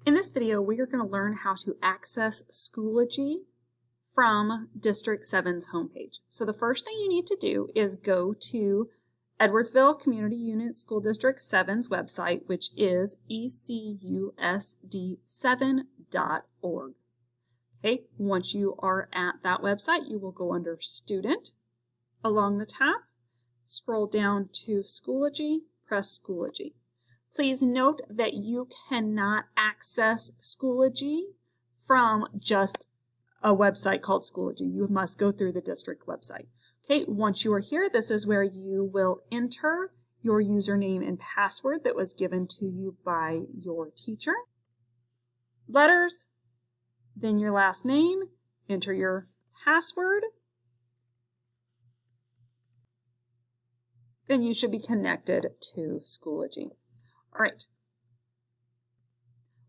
In this video, we are going to learn how to access Schoology from District 7's homepage. So the first thing you need to do is go to Edwardsville Community Unit School District 7's website, which is ecusd7.org. Okay, once you are at that website, you will go under Student along the tab, scroll down to Schoology, press Schoology. Please note that you cannot access Schoology from just a website called Schoology. You must go through the district website. Okay, once you are here, this is where you will enter your username and password that was given to you by your teacher. Letters, then your last name, enter your password. Then you should be connected to Schoology. All right.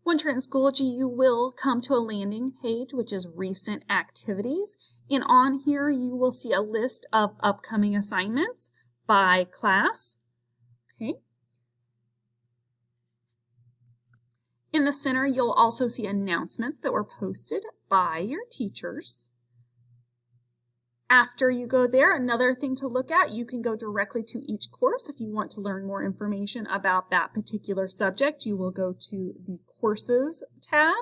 Once you're in Schoology, you will come to a landing page, which is recent activities. And on here, you will see a list of upcoming assignments by class. Okay. In the center, you'll also see announcements that were posted by your teachers. After you go there, another thing to look at, you can go directly to each course. If you want to learn more information about that particular subject, you will go to the Courses tab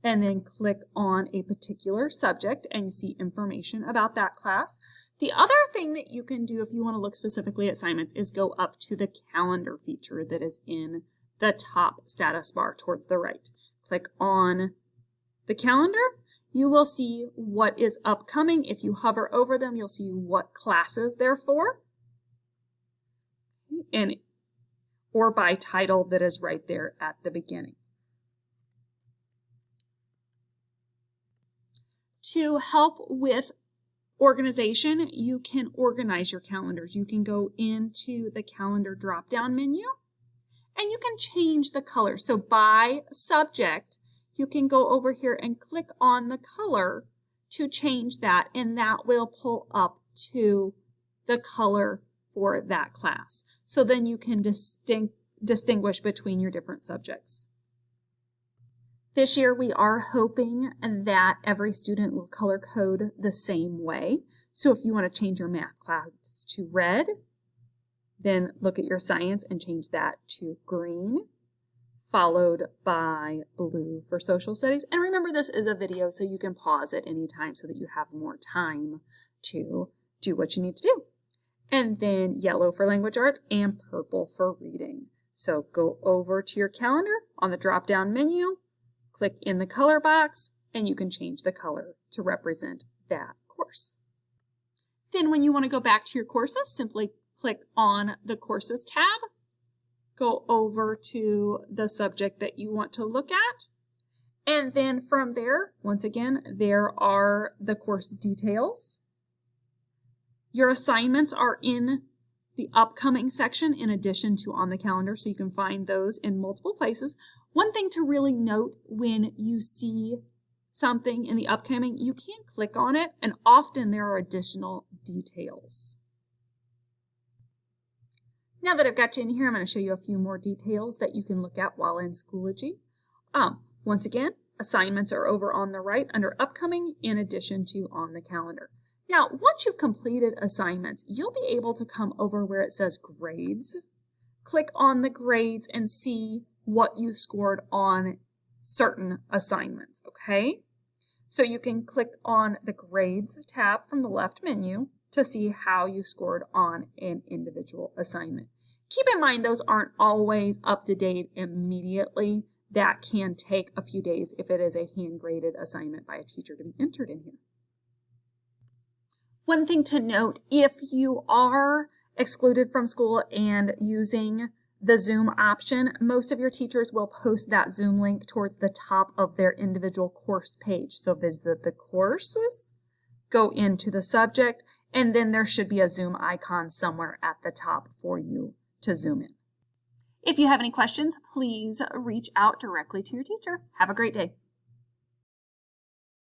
and then click on a particular subject and see information about that class. The other thing that you can do if you want to look specifically at assignments is go up to the calendar feature that is in the top status bar towards the right. Click on the calendar. You will see what is upcoming. If you hover over them, you'll see what classes they're for, or by title that is right there at the beginning. To help with organization, you can organize your calendars. You can go into the calendar drop-down menu and you can change the color. So by subject, you can go over here and click on the color to change that, and that will pull up to the color for that class. So then you can distinguish between your different subjects. This year, we are hoping that every student will color code the same way. So if you want to change your math class to red, then look at your science and change that to green, followed by blue for social studies. And remember, this is a video, so you can pause at any time so that you have more time to do what you need to do. And then yellow for language arts and purple for reading. So go over to your calendar on the drop-down menu, click in the color box, and you can change the color to represent that course. Then when you want to go back to your courses, simply click on the Courses tab, go over to the subject that you want to look at, and then from there, once again, there are the course details. Your assignments are in the upcoming section in addition to on the calendar, so you can find those in multiple places. One thing to really note when you see something in the upcoming, you can click on it, and often there are additional details. Now that I've got you in here, I'm going to show you a few more details that you can look at while in Schoology. Once again, assignments are over on the right under upcoming in addition to on the calendar. Now, once you've completed assignments, you'll be able to come over where it says grades, click on the grades and see what you scored on certain assignments, okay? So you can click on the grades tab from the left menu to see how you scored on an individual assignment. Keep in mind, those aren't always up to date immediately. That can take a few days if it is a hand-graded assignment by a teacher to be entered in here. One thing to note, if you are excluded from school and using the Zoom option, most of your teachers will post that Zoom link towards the top of their individual course page. So visit the courses, go into the subject, and then there should be a Zoom icon somewhere at the top for you to zoom in. If you have any questions, please reach out directly to your teacher. Have a great day.